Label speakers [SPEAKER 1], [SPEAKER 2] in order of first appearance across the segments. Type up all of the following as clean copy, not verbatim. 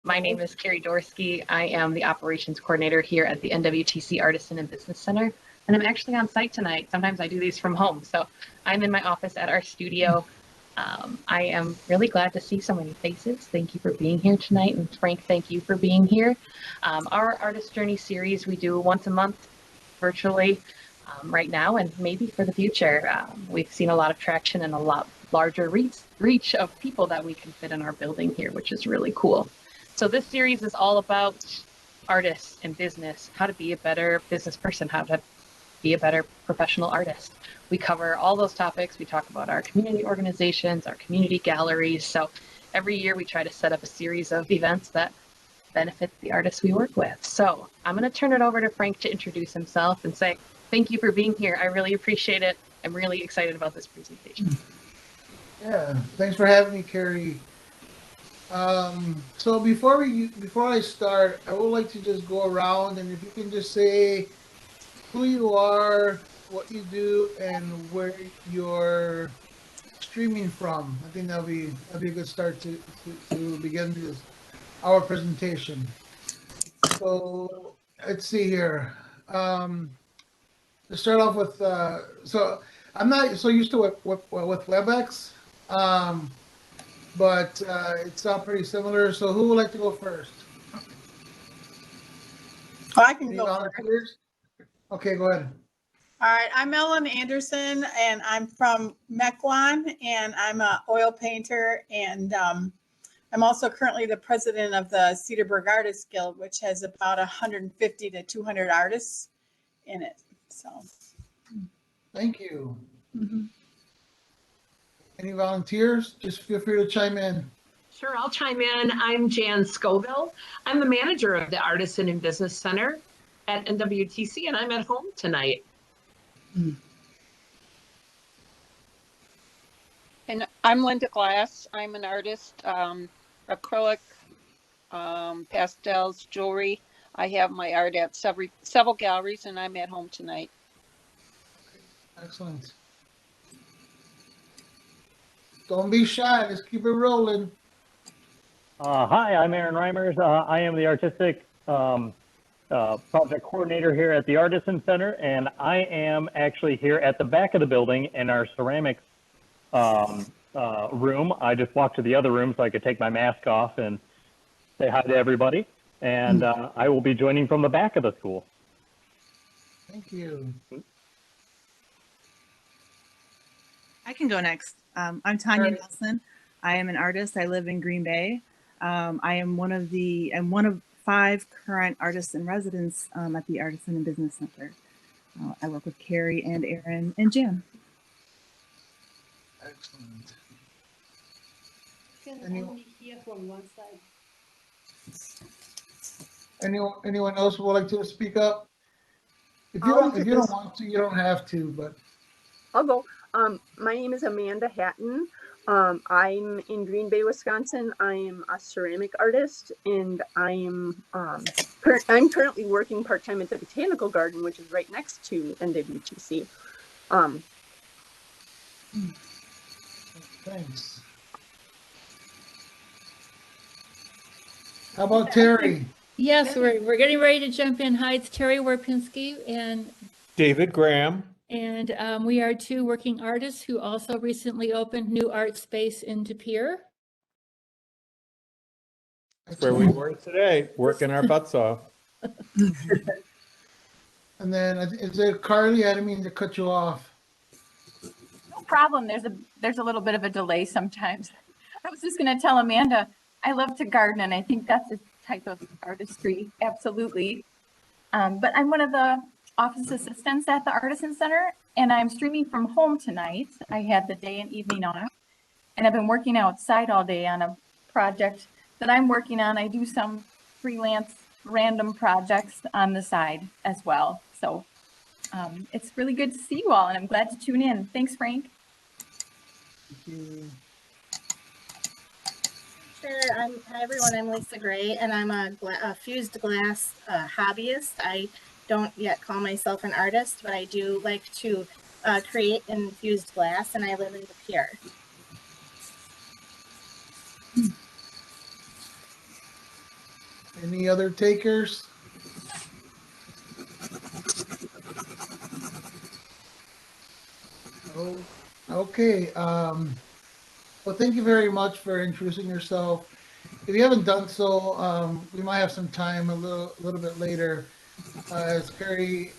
[SPEAKER 1] My name is Carrie Dorsky. I am the operations coordinator here at the NWTC Artisan and Business Center, and I'm actually on site tonight. Sometimes I do these from home, so I'm in my office at our studio. I am really glad to see so many faces. Thank you for being here tonight, and Frank, thank you for being here. Our Artist Journey series we do once a month virtually right now, and maybe for the future. We've seen a lot of traction and a lot larger reach of people that we can fit in our building here, which is really cool. So this series is all about artists and business, how to be a better business person, how to be a better professional artist. We cover all those topics. We talk about our community organizations, our community galleries. So every year we try to set up a series of events that benefit the artists we work with. So I'm going to turn it over to Frank to introduce himself and say, thank you for being here. I really appreciate it. I'm really excited about this presentation.
[SPEAKER 2] Yeah, thanks for having me, Carrie. So before I start, I would like to just go around, and if you can just say who you are, what you do, and where you're streaming from. I think that'll be a good start to begin our presentation. So let's see here. To start off with, so I'm not so used to with WebEx. But it's all pretty similar. So who would like to go first?
[SPEAKER 3] I can go first.
[SPEAKER 2] Okay, go ahead.
[SPEAKER 3] All right, I'm Ellen Anderson, and I'm from Mequon, and I'm an oil painter, and I'm also currently the president of the Cedarburg Artists Guild, which has about 150 to 200 artists in it. So,
[SPEAKER 2] thank you. Any volunteers? Just feel free to chime in.
[SPEAKER 4] Sure, I'll chime in. I'm Jan Scoville. I'm the manager of the Artisan and Business Center at NWTC, and I'm at home tonight.
[SPEAKER 5] And I'm Linda Glass. I'm an artist, acrylic, pastels, jewelry. I have my art at several galleries, and I'm at home tonight.
[SPEAKER 2] Excellent. Don't be shy. Let's keep it rolling.
[SPEAKER 6] Hi, I'm Aaron Reimers. I am the artistic project coordinator here at the Artisan Center, and I am actually here at the back of the building in our ceramics room. I just walked to the other room so I could take my mask off and say hi to everybody. And I will be joining from the back of the school.
[SPEAKER 2] Thank you.
[SPEAKER 7] I can go next. I'm Tanya Nelson. I am an artist. I live in Green Bay. I am one of 5 current artists in residence at the Artisan and Business Center. I work with Carrie and Aaron and Jim.
[SPEAKER 2] Excellent.
[SPEAKER 8] Can only hear from one side.
[SPEAKER 2] Anyone else would like to speak up? If you don't want to, you don't have to, but
[SPEAKER 9] I'll go. My name is Amanda Hatton. I'm in Green Bay, Wisconsin. I am a ceramic artist, and I'm currently working part-time at the Botanical Garden, which is right next to NWTC.
[SPEAKER 2] Thanks. How about Terry?
[SPEAKER 8] Yes, we're getting ready to jump in. Hi, it's Terry Warpinski and
[SPEAKER 10] David Graham.
[SPEAKER 8] And we are 2 working artists who also recently opened new art space in De Pere.
[SPEAKER 10] That's where we were today, working our butts off.
[SPEAKER 2] And then is it Carly? I didn't mean to cut you off.
[SPEAKER 11] No problem. There's a little bit of a delay sometimes. I was just going to tell Amanda, I love to garden, and I think that's a type of artistry. Absolutely. But I'm one of the office assistants at the Artisan Center, and I'm streaming from home tonight. I had the day and evening off, and I've been working outside all day on a project that I'm working on. I do some freelance random projects on the side as well. So it's really good to see you all, and I'm glad to tune in. Thanks, Frank.
[SPEAKER 2] Thank you.
[SPEAKER 12] Sure. Hi, everyone. I'm Lisa Gray, and I'm a fused glass hobbyist. I don't yet call myself an artist, but I do like to create in fused glass, and I live in De Pere.
[SPEAKER 2] Any other takers? Oh, okay. Well, thank you very much for introducing yourself. If you haven't done so, we might have some time a little bit later. As Carrie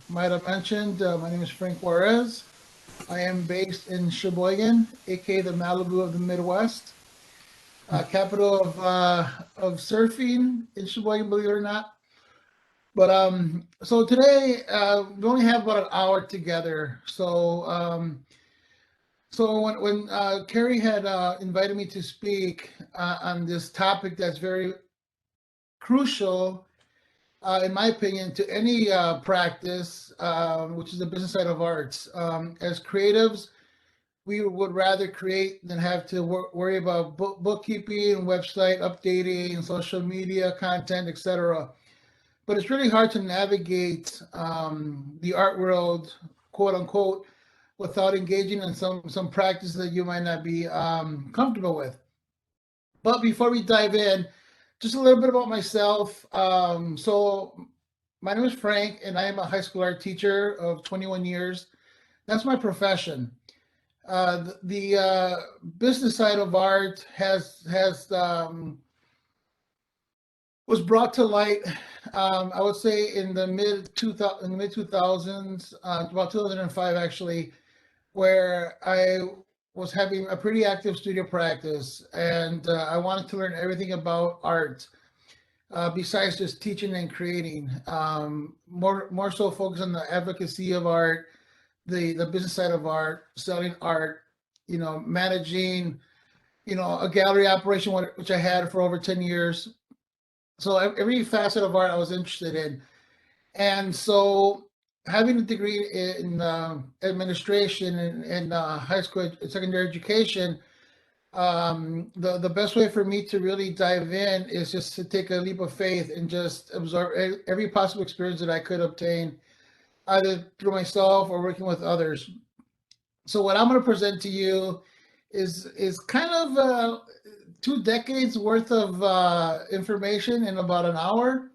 [SPEAKER 2] might have mentioned, my name is Frank Juarez. I am based in Sheboygan, aka the Malibu of the Midwest, capital of surfing in Sheboygan, believe it or not. But so today we only have about an hour together. So when Carrie had invited me to speak on this topic that's very crucial, in my opinion, to any practice, which is the business side of arts. As creatives, we would rather create than have to worry about bookkeeping, website updating, social media content, etc. But it's really hard to navigate the art world, quote unquote, without engaging in some practices that you might not be comfortable with. But before we dive in, just a little bit about myself. So my name is Frank, and I am a high school art teacher of 21 years. That's my profession. The business side of art was brought to light. I would say in the mid 2000s, about 2005 actually, where I was having a pretty active studio practice, and I wanted to learn everything about art. Besides just teaching and creating, more so focus on the advocacy of art, the business side of art, selling art, managing, a gallery operation, which I had for over 10 years. So every facet of art I was interested in. And so having a degree in administration and high school and secondary education, the best way for me to really dive in is just to take a leap of faith and just absorb every possible experience that I could obtain, either through myself or working with others. So what I'm going to present to you is kind of 2 decades worth of information in about an hour.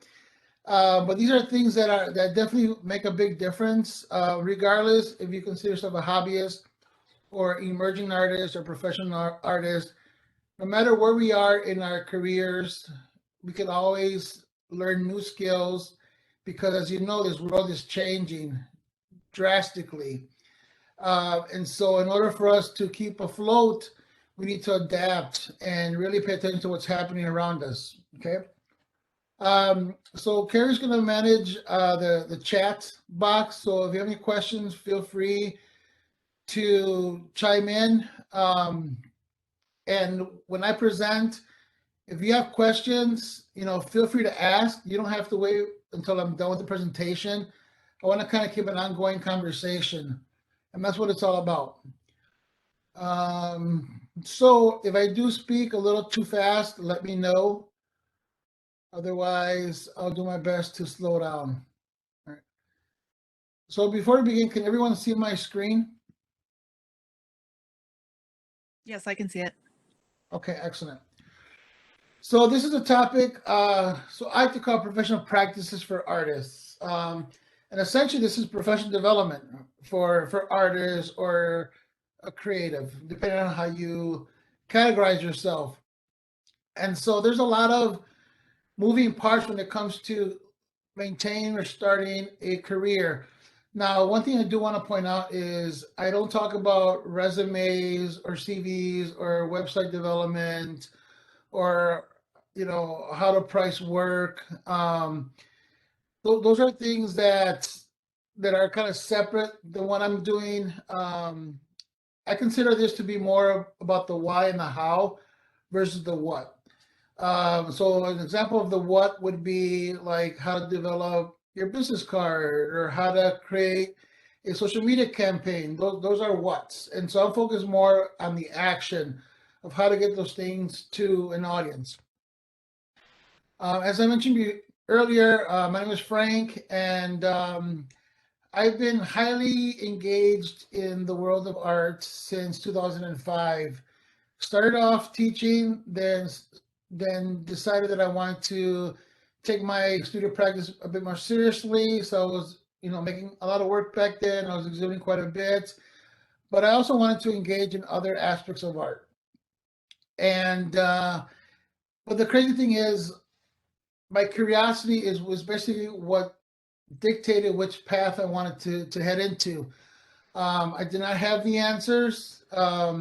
[SPEAKER 2] But these are things that definitely make a big difference, regardless if you consider yourself a hobbyist or emerging artist or professional artist. No matter where we are in our careers, we can always learn new skills because, as you know, this world is changing drastically. And so in order for us to keep afloat, we need to adapt and really pay attention to what's happening around us, okay? So Carrie's going to manage the chat box. So if you have any questions, feel free to chime in. And when I present, if you have questions, feel free to ask. You don't have to wait until I'm done with the presentation. I want to kind of keep an ongoing conversation, and that's what it's all about. So if I do speak a little too fast, let me know. Otherwise, I'll do my best to slow down. All right. So before we begin, can everyone see my screen?
[SPEAKER 7] Yes, I can see it.
[SPEAKER 2] Okay, excellent. So this is a topic, so I like to call professional practices for artists. And essentially this is professional development for artists or a creative, depending on how you categorize yourself. And so there's a lot of moving parts when it comes to maintaining or starting a career. Now, one thing I do want to point out is I don't talk about resumes or CVs or website development or how to price work. Those are things that are kind of separate than what I'm doing. I consider this to be more about the why and the how versus the what. So an example of the what would be like how to develop your business card or how to create a social media campaign. Those are what's. And so I'm focused more on the action of how to get those things to an audience. As I mentioned earlier, my name is Frank, and I've been highly engaged in the world of art since 2005. Started off teaching, then then decided that I wanted to take my studio practice a bit more seriously. So I was, making a lot of work back then. I was exhibiting quite a bit, but I also wanted to engage in other aspects of art. And but the crazy thing is, my curiosity was basically what dictated which path I wanted to head into. I did not have the answers. Back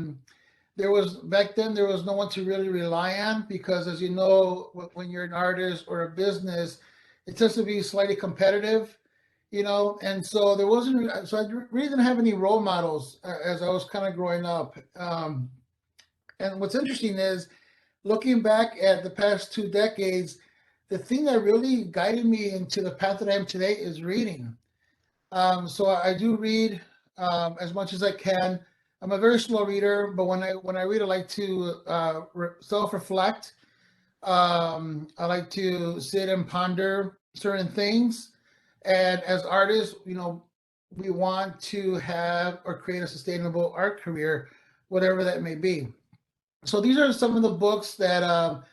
[SPEAKER 2] then there was no one to really rely on, because as you know, when you're an artist or a business, it tends to be slightly competitive, and so I really didn't have any role models as I was kind of growing up. And what's interesting is, looking back at the past 2 decades, the thing that really guided me into the path that I am today is reading. So I do read as much as I can. I'm a very slow reader, but when I read, I like to self-reflect. I like to sit and ponder certain things. And as artists, we want to have or create a sustainable art career, whatever that may be. So these are some of the books that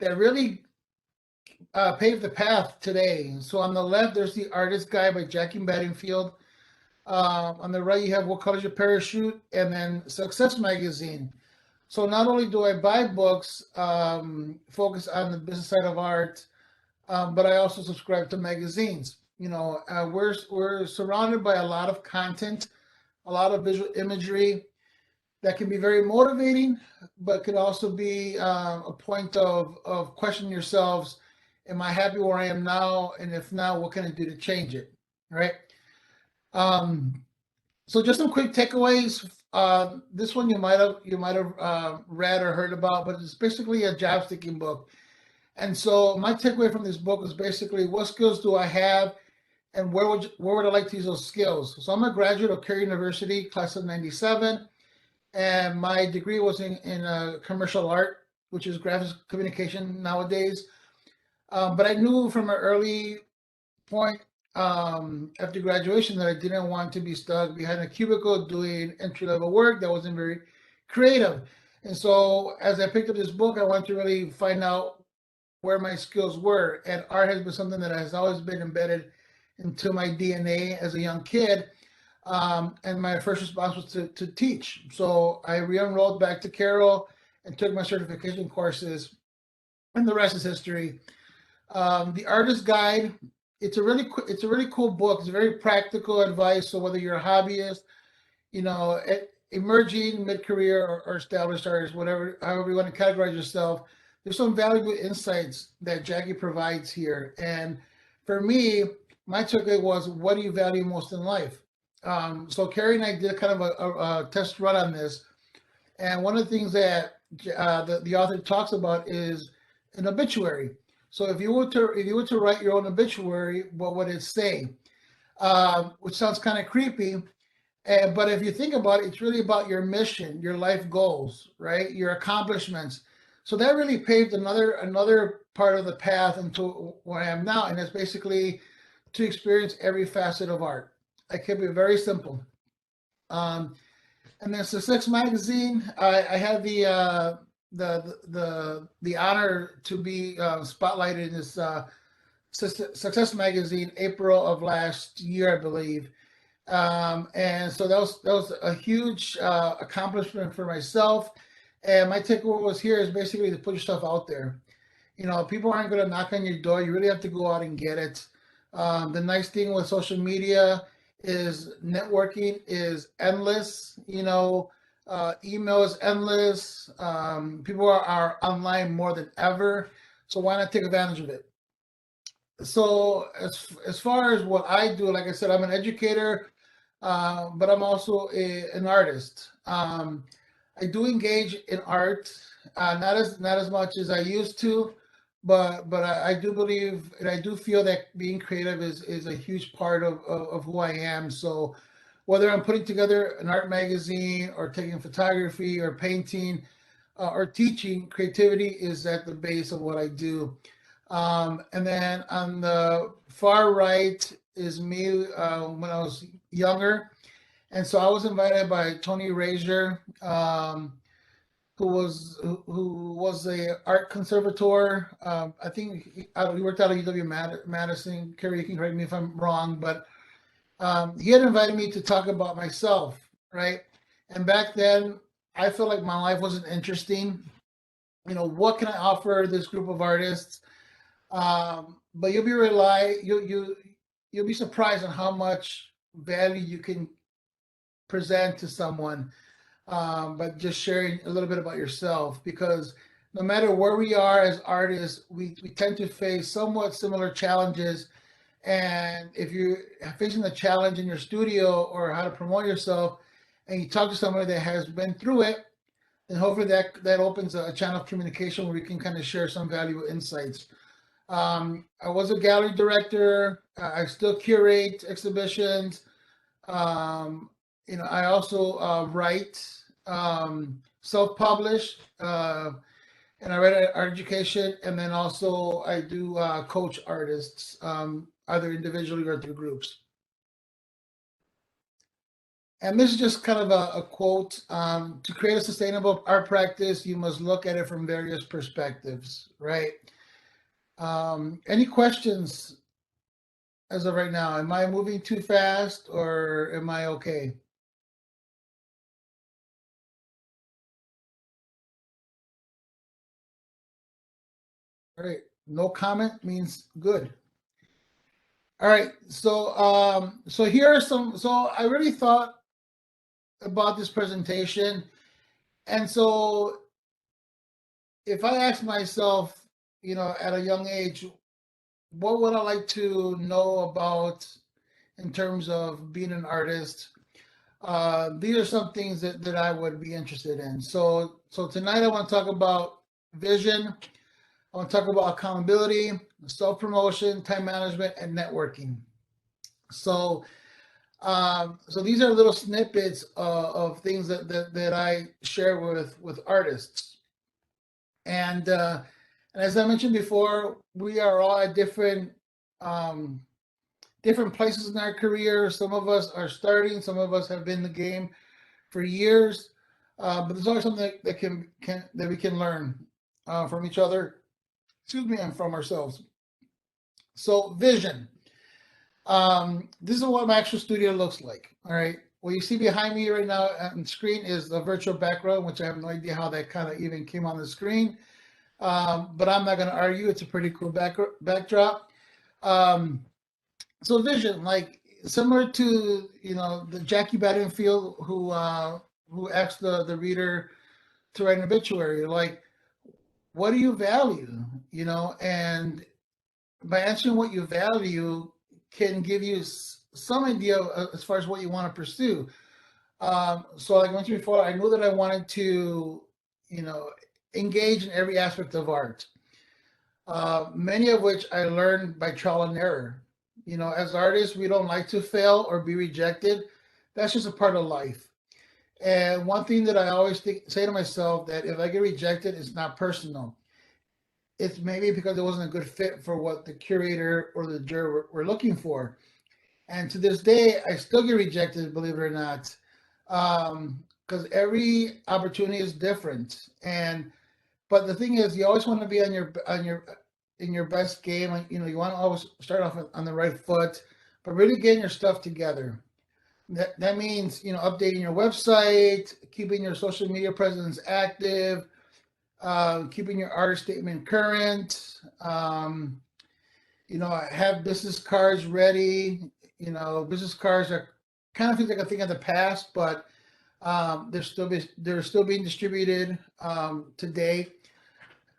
[SPEAKER 2] really paved the path today. So on the left, there's The Artist Guide by Jackie Bedingfield. On the right, you have What Colors Your Parachute, and then Success Magazine. So not only do I buy books focused on the business side of art, but I also subscribe to magazines. We're surrounded by a lot of content, a lot of visual imagery that can be very motivating, but could also be a point of questioning yourselves. Am I happy where I am now? And if not, what can I do to change it? Right? So just some quick takeaways. This one you might have read or heard about, but it's basically a job seeking book. And so my takeaway from this book is basically, what skills do I have, and where would I like to use those skills? So I'm a graduate of Carey University, class of '97, and my degree was in commercial art, which is graphics communication nowadays. But I knew from an early point after graduation that I didn't want to be stuck behind a cubicle doing entry-level work that wasn't very creative. And so as I picked up this book, I wanted to really find out where my skills were. And art has been something that has always been embedded into my DNA as a young kid. And my first response was to teach. So I re-enrolled back to Carroll and took my certification courses, and the rest is history. The Artist Guide, it's a really cool book. It's very practical advice. So whether you're a hobbyist, emerging, mid-career, or established artist, however you want to categorize yourself, there's some valuable insights that Jackie provides here. And for me, my takeaway was, what do you value most in life? So Carrie and I did kind of a test run on this. And one of the things that the author talks about is an obituary. So if you were to write your own obituary, what would it say? Which sounds kind of creepy, but if you think about it, it's really about your mission, your life goals, right? Your accomplishments. So that really paved another part of the path into where I am now, and it's basically to experience every facet of art. It can be very simple. And then Success Magazine, I had the honor to be spotlighted in this Success Magazine April of last year, I believe. And so that was a huge accomplishment for myself. And my takeaway was here is basically to put yourself out there. People aren't going to knock on your door. You really have to go out and get it. The nice thing with social media is networking is endless. Email is endless. People are online more than ever. So why not take advantage of it? So as far as what I do, like I said, I'm an educator, but I'm also an artist. I do engage in art, not as much as I used to, but I do believe, and I do feel that being creative is a huge part of who I am. So whether I'm putting together an art magazine or taking photography or painting or teaching, creativity is at the base of what I do. And then on the far right is me when I was younger. And so I was invited by Tony Razor who was a art conservator. I think he worked out of UW Madison. Kerry, you can correct me if I'm wrong, but he had invited me to talk about myself, right? And back then, I felt like my life wasn't interesting. You know, what can I offer this group of artists? But you'll be surprised on how much value you can present to someone, but just sharing a little bit about yourself, because no matter where we are as artists, we tend to face somewhat similar challenges. And if you're facing a challenge in your studio or how to promote yourself, and you talk to somebody that has been through it, then hopefully that opens a channel of communication where we can kind of share some valuable insights. I was a gallery director. I still curate exhibitions. I also write, self-publish, and I write art education, and then also I do coach artists, either individually or through groups. And this is just kind of a quote. To create a sustainable art practice, you must look at it from various perspectives, right? Any questions as of right now? Am I moving too fast or am I okay? All right, no comment means good. All right, so here are some, so I really thought about this presentation. And so if I ask myself, at a young age, what would I like to know about in terms of being an artist? These are some things that I would be interested in. So tonight I want to talk about vision. I want to talk about accountability, self-promotion, time management, and networking. So these are little snippets of things that I share with artists. And as I mentioned before, we are all at different places in our career. Some of us are starting, some of us have been in the game for years, but there's always something that we can learn from each other, and from ourselves. So vision. This is what my actual studio looks like. All right. What you see behind me right now on the screen is the virtual background, which I have no idea how that kind of even came on the screen. But I'm not going to argue. It's a pretty cool backdrop. So vision, like similar to the Jackie Bedingfield who asked the reader to write an obituary, like, what do you value? And by answering what you value can give you some idea as far as what you want to pursue. So like I mentioned before, I knew that I wanted to, engage in every aspect of art, many of which I learned by trial and error. As artists, we don't like to fail or be rejected. That's just a part of life. And one thing that I always say to myself, that if I get rejected, it's not personal. It's maybe because it wasn't a good fit for what the curator or the juror were looking for. And to this day, I still get rejected, believe it or not, because every opportunity is different. But the thing is, you always want to be in your best game. You want to always start off on the right foot, but really getting your stuff together. That means updating your website, keeping your social media presence active, keeping your art statement current. Have business cards ready. Business cards are kind of things like a thing of the past, but they're still being distributed today.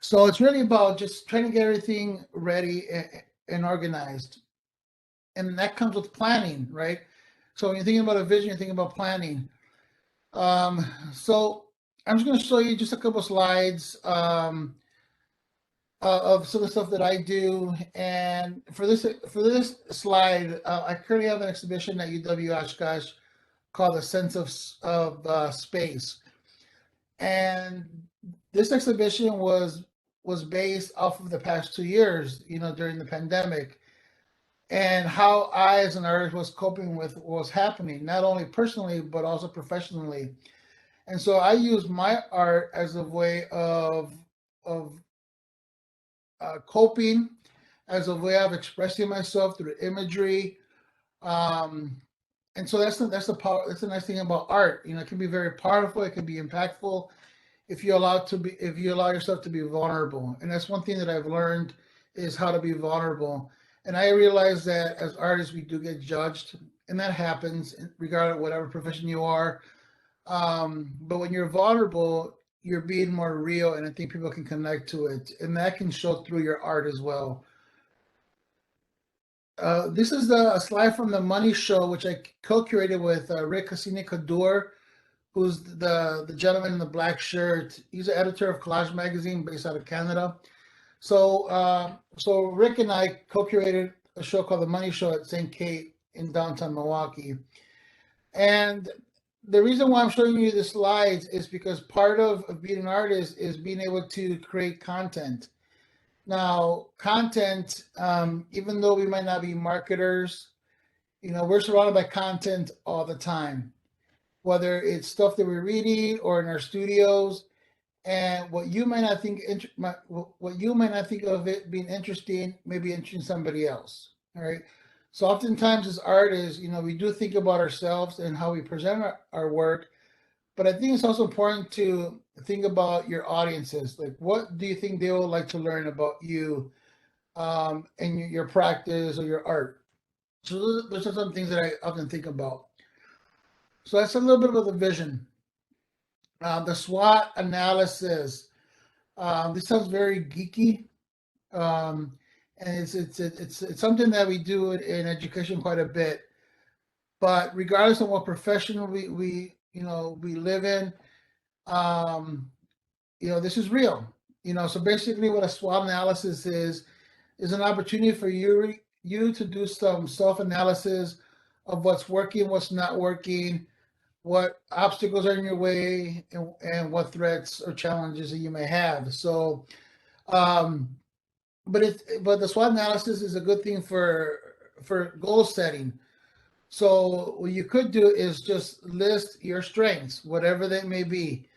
[SPEAKER 2] So it's really about just trying to get everything ready and organized. And that comes with planning, right? So when you're thinking about a vision, you're thinking about planning. So I'm just going to show you just a couple slides of some of the stuff that I do. And for this slide, I currently have an exhibition at UW Oshkosh called A Sense of Space. And this exhibition was based off of the past 2 years, during the pandemic, and how I, as an artist, was coping with what was happening, not only personally, but also professionally. And so I use my art as a way of coping, as a way of expressing myself through imagery. And so that's the power. That's the nice thing about art. You know, it can be very powerful. It can be impactful if you allow yourself to be vulnerable. And that's one thing that I've learned is how to be vulnerable. And I realize that as artists, we do get judged, and that happens regardless of whatever profession you are. But when you're vulnerable, you're being more real, and I think people can connect to it, and that can show through your art as well. This is a slide from the Money Show, which I co-curated with Rick Cassini-Cador, who's the gentleman in the black shirt. He's an editor of Collage Magazine based out of Canada. So Rick and I co-curated a show called The Money Show at St. Kate in downtown Milwaukee. And the reason why I'm showing you the slides is because part of being an artist is being able to create content. Now, content, even though we might not be marketers, you know, we're surrounded by content all the time, whether it's stuff that we're reading or in our studios. And what you might not think of it being interesting may be interesting to somebody else. All right. So oftentimes as artists, you know, we do think about ourselves and how we present our work, but I think it's also important to think about your audiences. Like, what do you think they would like to learn about you and your practice or your art? So those are some things that I often think about. So that's a little bit of the vision. The SWOT analysis. This sounds very geeky, and it's something that we do in education quite a bit. But regardless of what profession we live in, this is real. So basically, what a SWOT analysis is an opportunity for you to do some self-analysis of what's working, what's not working, what obstacles are in your way, and what threats or challenges that you may have. So, but the SWOT analysis is a good thing for goal setting. So what you could do is just list your strengths, whatever they may be,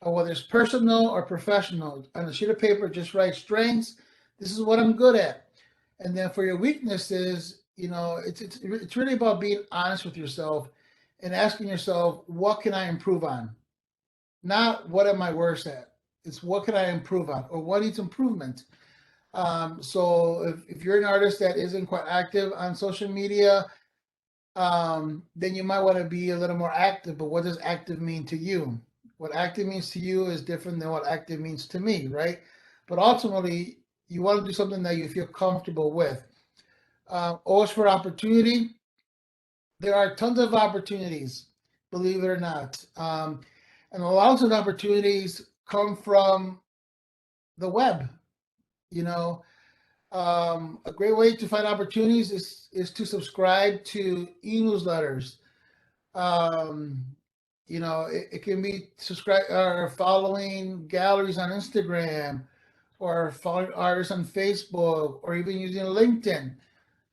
[SPEAKER 2] or whether it's personal or professional. On a sheet of paper, just write strengths. This is what I'm good at. And then for your weaknesses, it's really about being honest with yourself and asking yourself, what can I improve on? Not what am I worse at? It's what can I improve on, or what needs improvement? So if you're an artist that isn't quite active on social media, then you might want to be a little more active. But what does active mean to you? What active means to you is different than what active means to me, right? But ultimately, you want to do something that you feel comfortable with. Always for opportunity. There are tons of opportunities, believe it or not. And a lot of those opportunities come from the web. A great way to find opportunities is to subscribe to e-newsletters. It can be subscribe or following galleries on Instagram, or following artists on Facebook, or even using LinkedIn.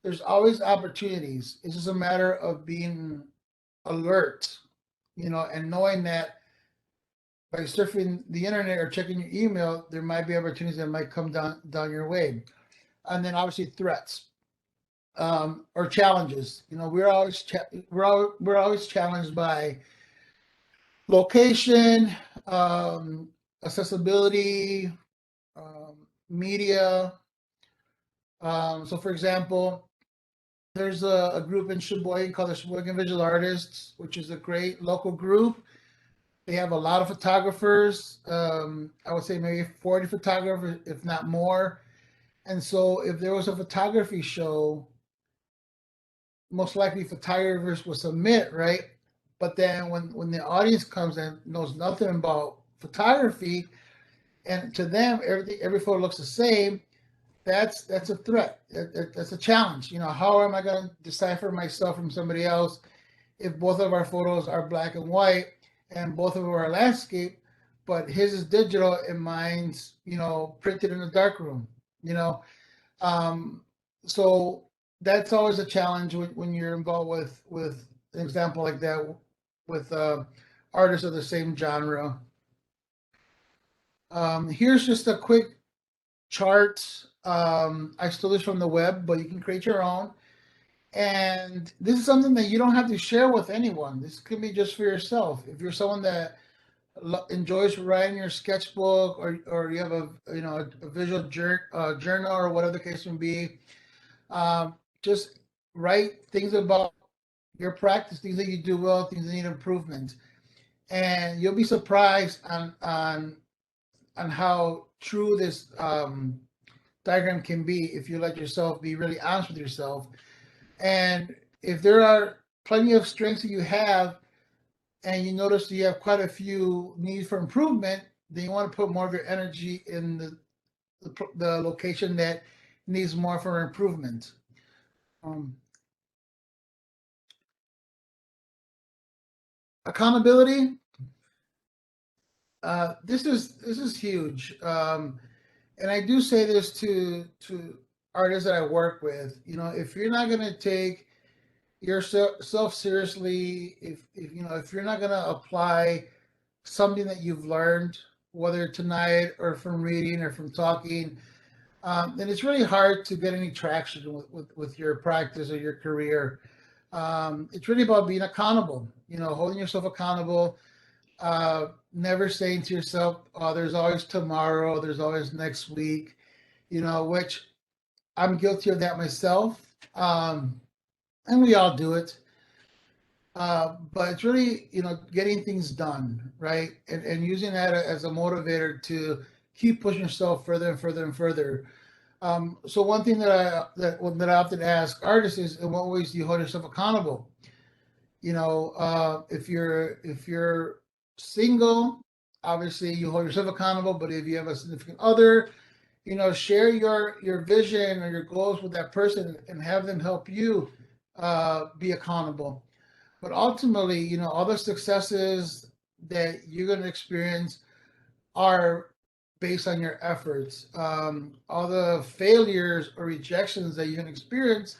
[SPEAKER 2] There's always opportunities. It's just a matter of being alert, and knowing that by surfing the internet or checking your email, there might be opportunities that might come down your way. And then obviously threats or challenges. We're always challenged by location, accessibility, media. So for example, there's a group in Sheboygan called the Sheboygan Visual Artists, which is a great local group. They have a lot of photographers. I would say maybe 40 photographers, if not more. And so if there was a photography show, most likely photographers will submit, right? But then when the audience comes and knows nothing about photography, and to them every photo looks the same, that's a threat. That's a challenge. How am I going to decipher myself from somebody else if both of our photos are black and white and both of them are landscape, but his is digital and mine's printed in a darkroom. So that's always a challenge when you're involved with an example like that with artists of the same genre. Here's just a quick chart. I stole this from the web, but you can create your own. And this is something that you don't have to share with anyone. This could be just for yourself. If you're someone that enjoys writing your sketchbook, or you have a visual journal, or whatever the case may be, just write things about your practice, things that you do well, things that need improvement, and you'll be surprised on how true this diagram can be if you let yourself be really honest with yourself. And if there are plenty of strengths that you have, and you notice you have quite a few needs for improvement, then you want to put more of your energy in the location that needs more for improvement. Accountability. This is huge, and I do say this to artists that I work with. If you're not going to take yourself seriously, if you're not going to apply something that you've learned, whether tonight or from reading or from talking, then it's really hard to get any traction with your practice or your career. It's really about being accountable, holding yourself accountable, never saying to yourself, oh, there's always tomorrow, there's always next week, which I'm guilty of that myself. And we all do it. But it's really, getting things done, right? And using that as a motivator to keep pushing yourself further and further and further. So one thing that I often ask artists is, in what ways do you hold yourself accountable? If you're single, obviously you hold yourself accountable. But if you have a significant other, share your vision or your goals with that person and have them help you be accountable. But ultimately, all the successes that you're going to experience are based on your efforts. All the failures or rejections that you're going to experience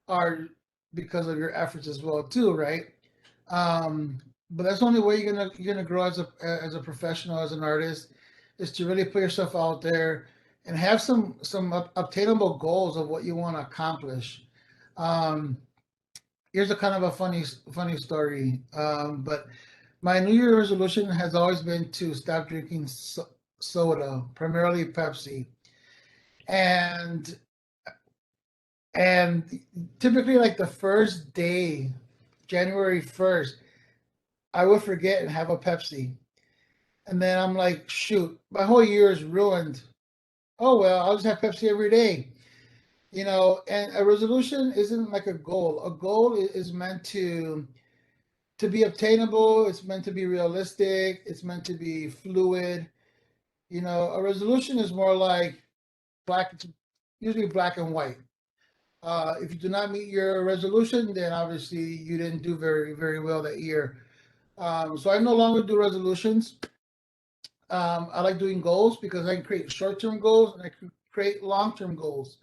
[SPEAKER 2] are because of your efforts as well, too, right? But that's the only way you're gonna grow as a professional, as an artist, is to really put yourself out there and have some obtainable goals of what you want to accomplish. Here's a kind of a funny story. But my New Year resolution has always been to stop drinking soda, primarily Pepsi. And typically, like the first day, January 1st, I would forget and have a Pepsi. And then I'm like, shoot, my whole year is ruined. Oh, well, I'll just have Pepsi every day. And a resolution isn't like a goal. A goal is meant to be obtainable. It's meant to be realistic. It's meant to be fluid. A resolution is more like usually black and white. If you do not meet your resolution, then obviously you didn't do very, very well that year. So I no longer do resolutions. I like doing goals because I can create short-term goals and I can create long-term goals.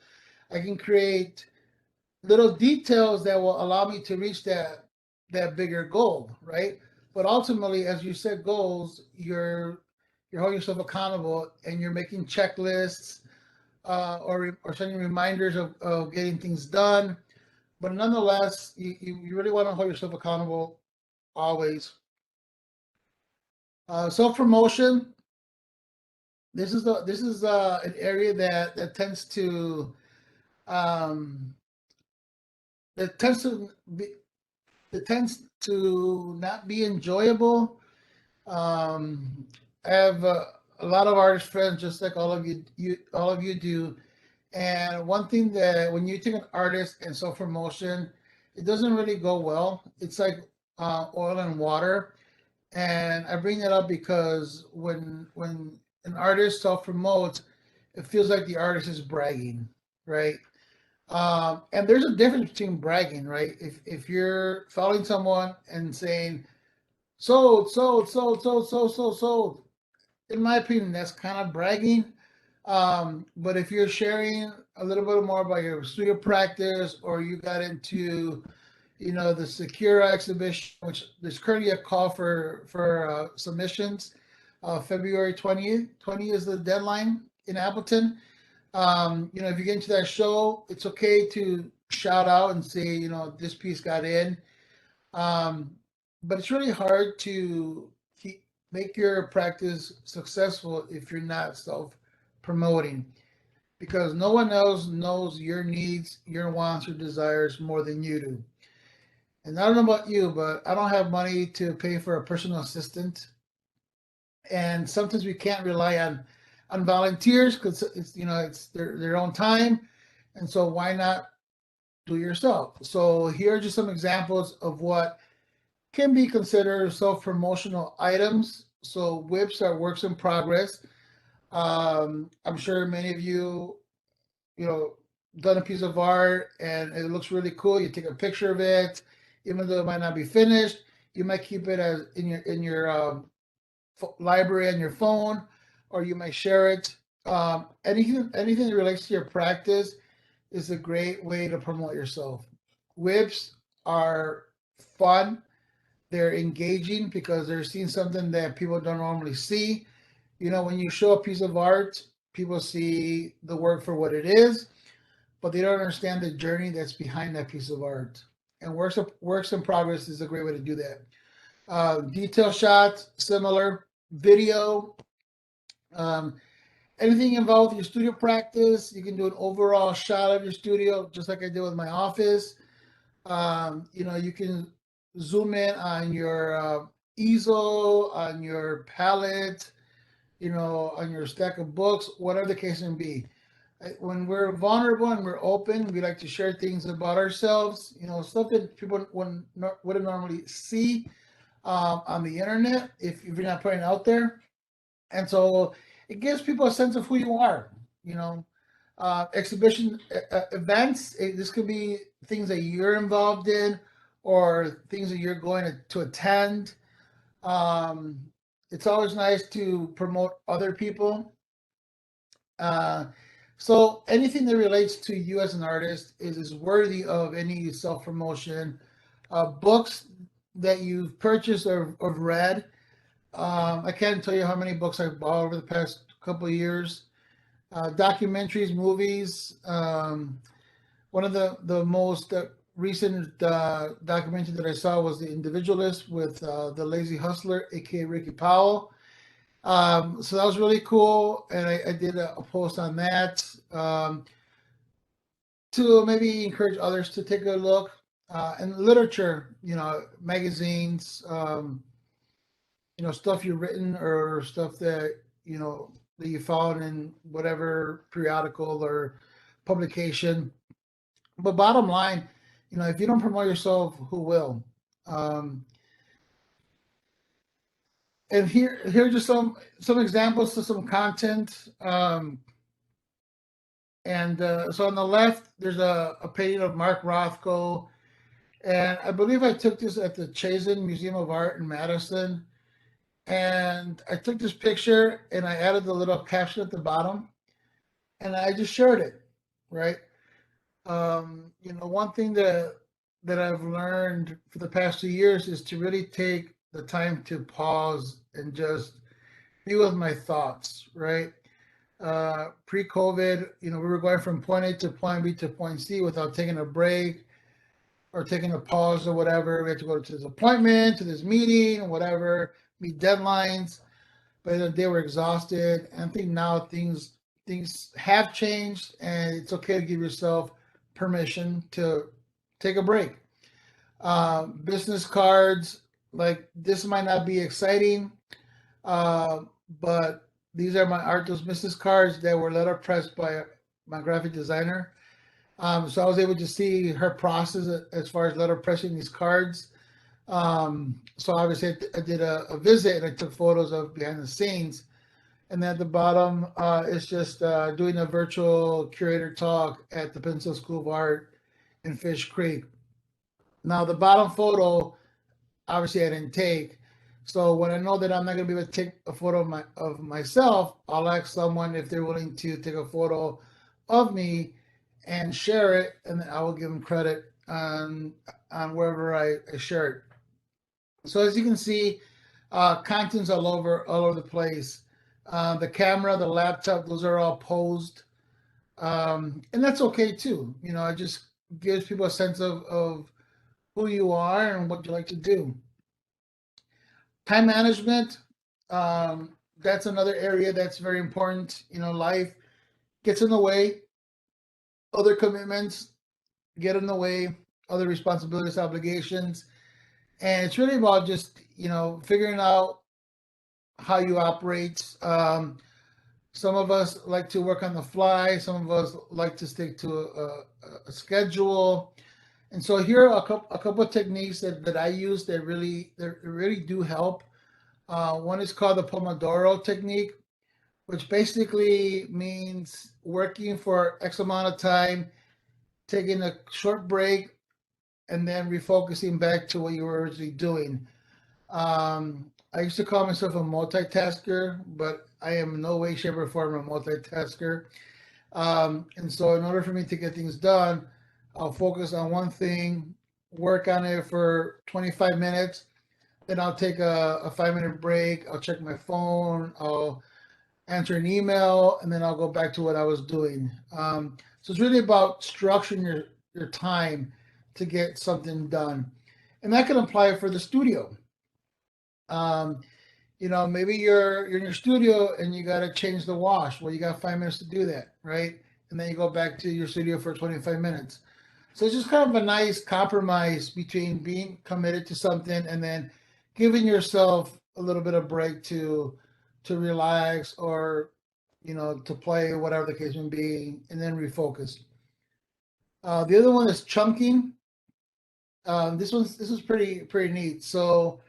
[SPEAKER 2] I can create little details that will allow me to reach that bigger goal, right? But ultimately, as you set goals, you're holding yourself accountable and you're making checklists, or sending reminders of getting things done. But nonetheless, you really want to hold yourself accountable always. Self-promotion. This is an area that tends to not be enjoyable. I have a lot of artist friends, just like all of you do. And one thing that when you take an artist and self-promotion, it doesn't really go well. It's like oil and water. And I bring that up because when an artist self-promotes, it feels like the artist is bragging, right? And there's a difference between bragging, right? If you're following someone and saying, sold, sold, sold, sold, sold, sold, sold, in my opinion, that's kind of bragging. But if you're sharing a little bit more about your studio practice, or you got into the Secura exhibition, which there's currently a call for submissions. February 20 is the deadline in Appleton. If you get into that show, it's okay to shout out and say, this piece got in. But it's really hard to make your practice successful if you're not self-promoting, because no one else knows your needs, your wants, your desires more than you do. And I don't know about you, but I don't have money to pay for a personal assistant. And sometimes we can't rely on volunteers because it's their own time. And so why not do it yourself? So here are just some examples of what can be considered self-promotional items. So whips are works in progress. I'm sure many of you, done a piece of art and it looks really cool. You take a picture of it, even though it might not be finished. You might keep it as in your library on your phone, or you might share it. Anything that relates to your practice is a great way to promote yourself. Whips are fun. They're engaging because they're seeing something that people don't normally see. When you show a piece of art, people see the work for what it is, but they don't understand the journey that's behind that piece of art. And works in progress is a great way to do that. Detail shots, similar. Video, anything involved with your studio practice. You can do an overall shot of your studio, just like I did with my office. You can zoom in on your easel, on your palette, on your stack of books, whatever the case may be. When we're vulnerable and we're open, we like to share things about ourselves, stuff that people wouldn't normally see on the internet if you're not putting it out there. And so it gives people a sense of who you are. Exhibition events, this could be things that you're involved in or things that you're going to attend. It's always nice to promote other people. So anything that relates to you as an artist is worthy of any self-promotion. Books that you've purchased or read. I can't tell you how many books I've bought over the past couple of years. Documentaries, movies. One of the most recent documentary that I saw was The Individualist with the Lazy Hustler, aka Ricky Powell. So that was really cool, and I did a post on that to maybe encourage others to take a look. And literature, magazines, stuff you've written or stuff that that you found in whatever periodical or publication. But bottom line, if you don't promote yourself, who will? And here are just some examples of some content. So on the left, there's a painting of Mark Rothko. And I believe I took this at the Chazen Museum of Art in Madison. And I took this picture and I added the little caption at the bottom. And I just shared it, right? One thing that I've learned for the past 2 years is to really take the time to pause and just be with my thoughts, right? Pre-COVID, we were going from point A to point B to point C without taking a break or taking a pause or whatever. We had to go to this appointment, to this meeting, whatever, meet deadlines. But they were exhausted. And I think now things have changed, and it's okay to give yourself permission to take a break. Business cards, like this might not be exciting, but these are my Artos business cards that were letterpressed by my graphic designer. So I was able to see her process as far as letterpressing these cards. So obviously I did a visit and I took photos of behind the scenes. And then at the bottom is just doing a virtual curator talk at the Peninsula School of Art in Fish Creek. Now the bottom photo, obviously I didn't take. So when I know that I'm not going to be able to take a photo of myself, I'll ask someone if they're willing to take a photo of me and share it, and I will give them credit on wherever I share it. So as you can see, contents all over the place. The camera, the laptop, those are all posed. And that's okay too. You know, it just gives people a sense of who you are and what you like to do. Time management, that's another area that's very important. You know, life gets in the way, other commitments get in the way, other responsibilities, obligations. And it's really about just, you know, figuring out how you operate. Some of us like to work on the fly. Some of us like to stick to a schedule. And so here are a couple of techniques that I use that really do help. One is called the Pomodoro Technique, which basically means working for X amount of time, taking a short break, and then refocusing back to what you were originally doing. I used to call myself a multitasker, but I am in no way, shape, or form a multitasker. And so in order for me to get things done, I'll focus on one thing, work on it for 25 minutes, then I'll take a 5-minute break, I'll check my phone, I'll answer an email, and then I'll go back to what I was doing. So it's really about structuring your time to get something done. And that can apply for the studio. You know, maybe you're in your studio and you got to change the wash. Well, you got 5 minutes to do that, right? And then you go back to your studio for 25 minutes. So it's just kind of a nice compromise between being committed to something and then giving yourself a little bit of break to relax or, you know, to play, whatever the case may be, and then refocus. The other one is chunking. This is pretty neat. So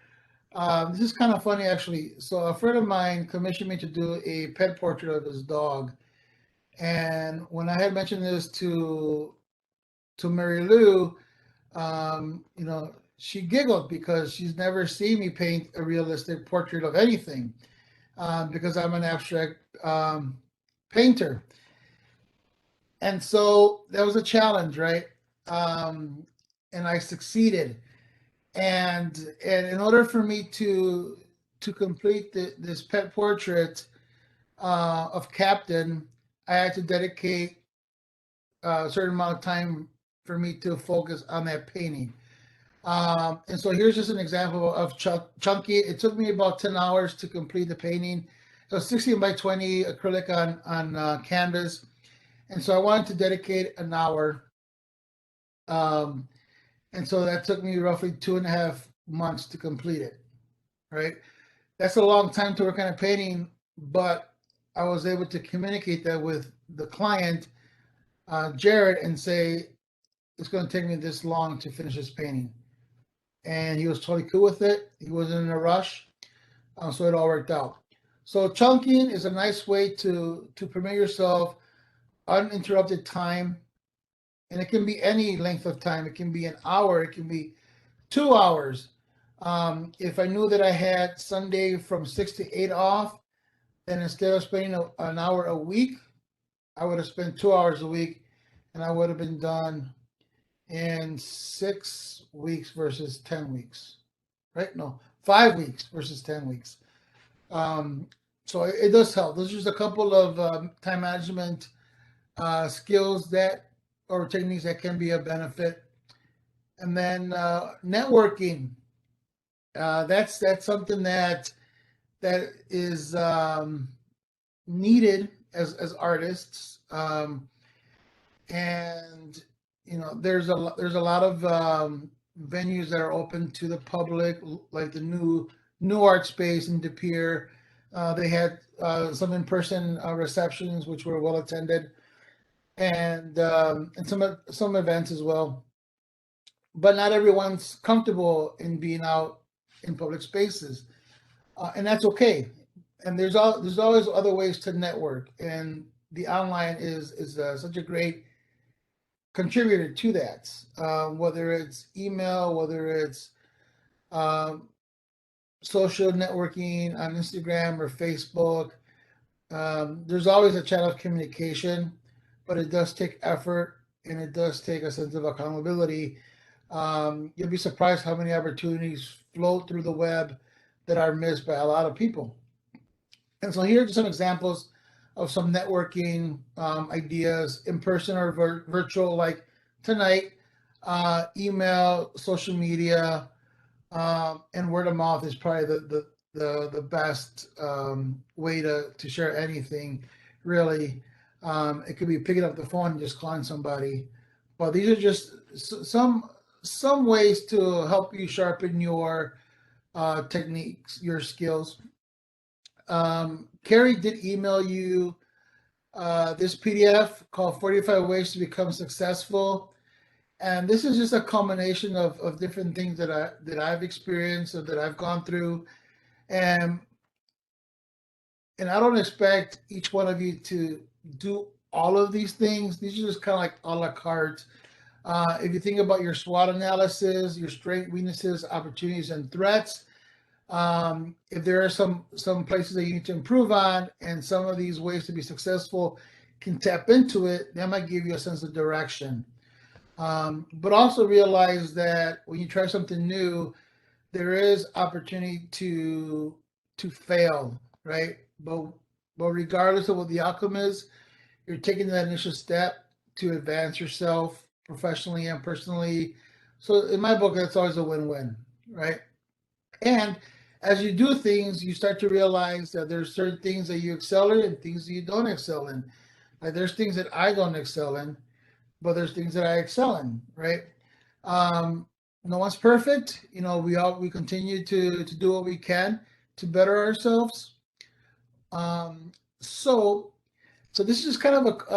[SPEAKER 2] this is kind of funny actually. So a friend of mine commissioned me to do a pet portrait of his dog, and when I had mentioned this to Mary Lou, you know, she giggled because she's never seen me paint a realistic portrait of anything, because I'm an abstract painter. And so that was a challenge, right? And I succeeded. And in order for me to complete this pet portrait of Captain, I had to dedicate a certain amount of time for me to focus on that painting. And so here's just an example of chunky. It took me about 10 hours to complete the painting. It was 16 by 20 acrylic on canvas. And so I wanted to dedicate an hour. And so that took me roughly 2.5 months to complete it, right? That's a long time to work on a painting, but I was able to communicate that with the client, Jared, and say, it's going to take me this long to finish this painting. And he was totally cool with it. He wasn't in a rush. So it all worked out. So chunking is a nice way to permit yourself uninterrupted time. And it can be any length of time. It can be an hour. It can be 2 hours. If I knew that I had Sunday from 6 to 8 off, then instead of spending an hour a week, I would have spent 2 hours a week, and I would have been done in 6 weeks versus 10 weeks, right? No, 5 weeks versus 10 weeks. So it does help. Those are just a couple of time management skills or techniques that can be a benefit. And then networking. That's something that is needed as artists. And you know, there's a lot of venues that are open to the public, like the new art space in De Pere. They had some in-person receptions, which were well attended, and some events as well. But not everyone's comfortable in being out in public spaces, and that's okay. And there's always other ways to network, and the online is such a great contributor to that. Whether it's email, whether it's social networking on Instagram or Facebook, there's always a channel of communication, but it does take effort and it does take a sense of accountability You'll be surprised how many opportunities flow through the web that are missed by a lot of people. And so here are just some examples of some networking ideas, in person or virtual, like tonight. Email, social media, and word of mouth is probably the best way to share anything, really. It could be picking up the phone and just calling somebody, but these are just some ways to help you sharpen your techniques, your skills. Carrie did email you this PDF called 45 Ways to Become Successful. And this is just a combination of different things that I've experienced or that I've gone through. And I don't expect each one of you to do all of these things. These are just kind of like a la carte. If you think about your SWOT analysis, your strengths, weaknesses, opportunities, and threats, if there are some places that you need to improve on, and some of these ways to be successful can tap into it, that might give you a sense of direction. But also realize that when you try something new, there is opportunity to fail, right? But regardless of what the outcome is, you're taking that initial step to advance yourself professionally and personally. So in my book, that's always a win-win, right? And as you do things, you start to realize that there's certain things that you excel in and things that you don't excel in. Like there's things that I don't excel in, but there's things that I excel in, right? No one's perfect. You know, we continue to do what we can to better ourselves. So this is kind of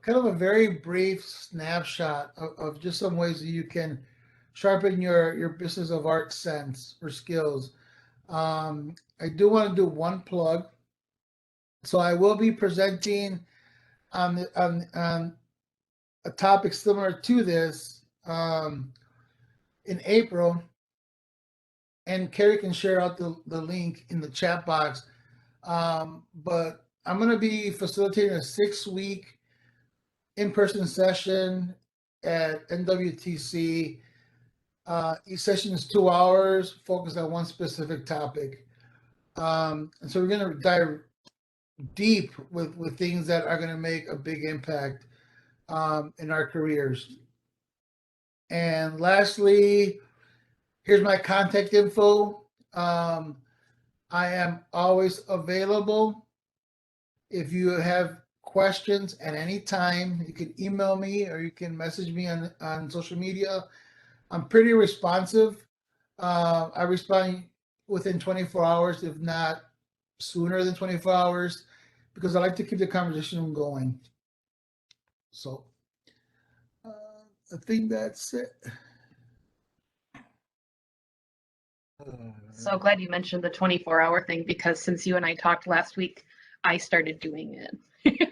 [SPEAKER 2] a very brief snapshot of just some ways that you can sharpen your business of art sense or skills. I do want to do one plug. So I will be presenting on a topic similar to this in April, and Carrie can share out the link in the chat box. But I'm going to be facilitating a 6-week in-person session at NWTC. Each session is 2 hours, focused on one specific topic. And so we're going to dive deep with things that are going to make a big impact in our careers. And lastly, here's my contact info. I am always available. If you have questions at any time, you can email me or you can message me on social media. I'm pretty responsive. I respond within 24 hours, if not sooner than 24 hours, because I like to keep the conversation going. So I think that's it.
[SPEAKER 1] So glad you mentioned the 24-hour thing, because since you and I talked last week, I started doing it. I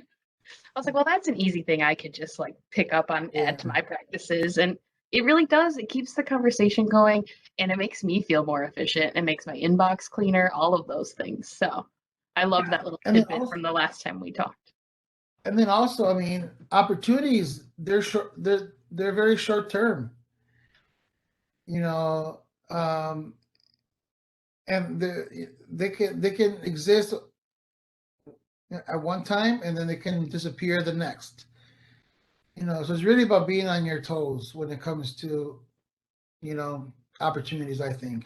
[SPEAKER 1] was like, well, that's an easy thing I could just like pick up on, add to my practices. And it really does. It keeps the conversation going and it makes me feel more efficient. It makes my inbox cleaner, all of those things. So I love that little tidbit from the last time we talked.
[SPEAKER 2] And then also, I mean, opportunities, they're short, they're very short term. You know, and they can exist at one time and then they can disappear the next. You know, so it's really about being on your toes when it comes to, you know, opportunities, I think.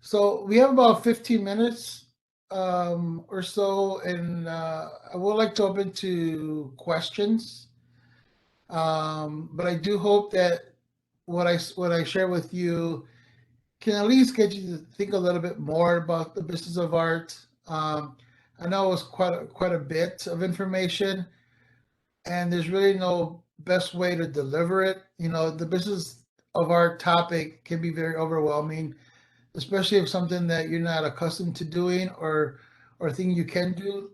[SPEAKER 2] So we have about 15 minutes or so, and I would like to open to questions. But I do hope that what I share with you can at least get you to think a little bit more about the business of art. I know it was quite a bit of information, and there's really no best way to deliver it. You know, the business of art topic can be very overwhelming, especially if something that you're not accustomed to doing or thing you can do.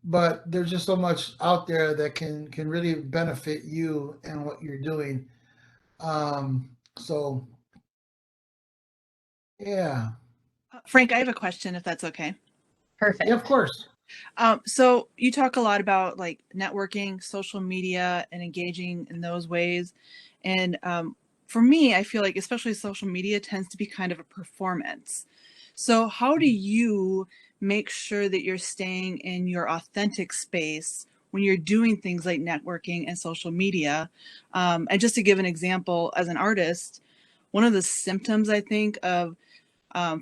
[SPEAKER 2] But there's just so much out there that can really benefit you and what you're doing. So yeah.
[SPEAKER 7] Frank, I have a question, if that's okay.
[SPEAKER 1] Perfect.
[SPEAKER 2] Yeah, of course.
[SPEAKER 7] So you talk a lot about like networking, social media, and engaging in those ways. And for me, I feel like especially social media tends to be kind of a performance. So how do you make sure that you're staying in your authentic space when you're doing things like networking and social media? And just to give an example, as an artist, one of the symptoms I think of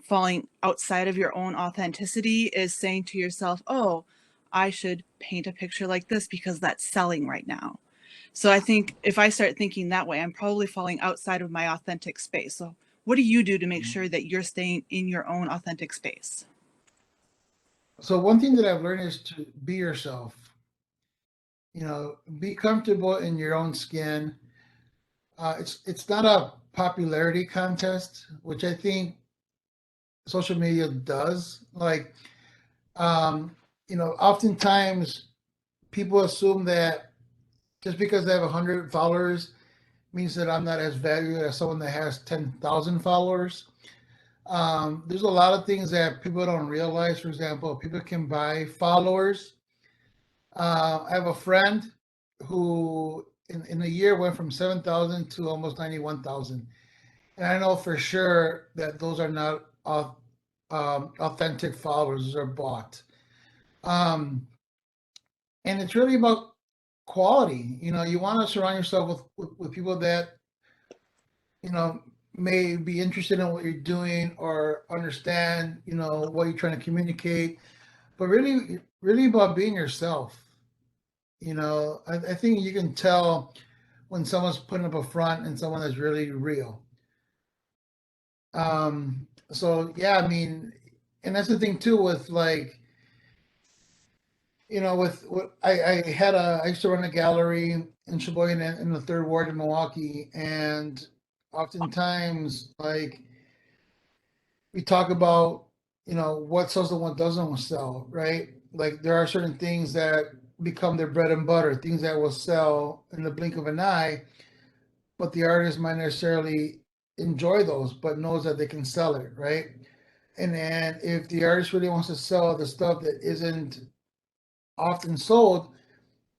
[SPEAKER 7] falling outside of your own authenticity is saying to yourself, oh, I should paint a picture like this because that's selling right now. So I think if I start thinking that way, I'm probably falling outside of my authentic space. So what do you do to make sure that you're staying in your own authentic space?
[SPEAKER 2] So one thing that I've learned is to be yourself. You know, be comfortable in your own skin. It's not a popularity contest, which I think social media does. Like, you know, oftentimes people assume that just because I have 100 followers means that I'm not as valuable as someone that has 10,000 followers. There's a lot of things that people don't realize. For example, people can buy followers. I have a friend who in a year went from 7,000 to almost 91,000. And I know for sure that those are not authentic followers, those are bought. Um, and it's really about quality. You know, you want to surround yourself with people that, you know, may be interested in what you're doing or understand, you know, what you're trying to communicate, but really about being yourself. You know, I think you can tell when someone's putting up a front and someone that's really real. So yeah, I mean, and that's the thing too with like, you know, with what I used to run a gallery in Sheboygan in the third ward in Milwaukee, and oftentimes like we talk about, you know, what sells and what doesn't sell, right? Like there are certain things that become their bread and butter, things that will sell in the blink of an eye, but the artist might necessarily enjoy those, but knows that they can sell it, right? And then if the artist really wants to sell the stuff that isn't often sold,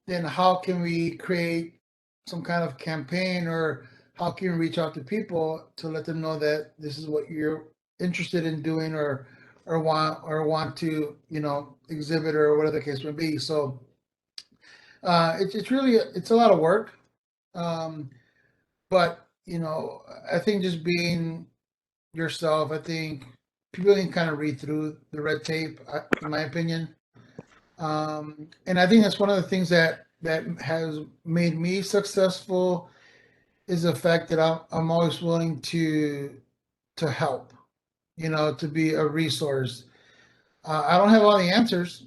[SPEAKER 2] then how can we create some kind of campaign, or how can we reach out to people to let them know that this is what you're interested in doing, or want to, you know, exhibit or whatever the case may be. So it's really it's a lot of work, but you know, I think just being yourself, I think people can kind of read through the red tape, in my opinion. And I think that's one of the things that has made me successful is the fact that I'm always willing to help, you know, to be a resource. I don't have all the answers,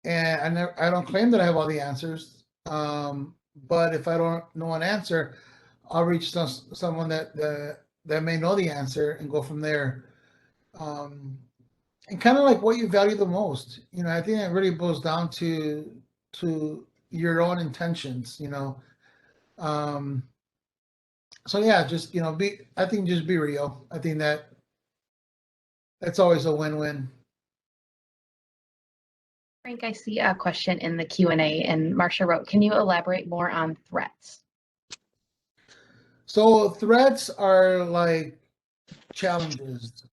[SPEAKER 2] and I don't claim that I have all the answers. But if I don't know an answer, I'll reach someone that may know the answer and go from there. Um, and kind of like what you value the most. You know, I think it really boils down to your own intentions. You know, um, so yeah, just you know, I think just be real. I think that's always a win-win.
[SPEAKER 1] Frank, I see a question in the Q&A, and Marcia wrote, can you elaborate more on threats?
[SPEAKER 2] So threats are like challenges.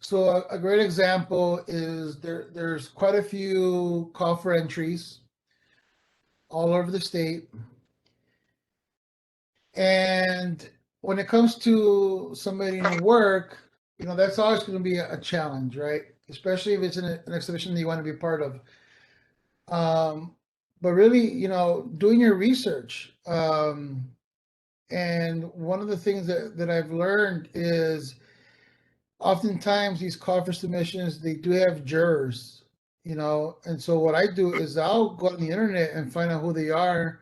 [SPEAKER 2] So a great example is there's quite a few call for entries all over the state. And when it comes to submitting work, you know, that's always going to be a challenge, right? Especially if it's an exhibition that you want to be part of. But really, you know, doing your research. And one of the things that I've learned is oftentimes these call for submissions, they do have jurors, you know, and so what I do is I'll go on the internet and find out who they are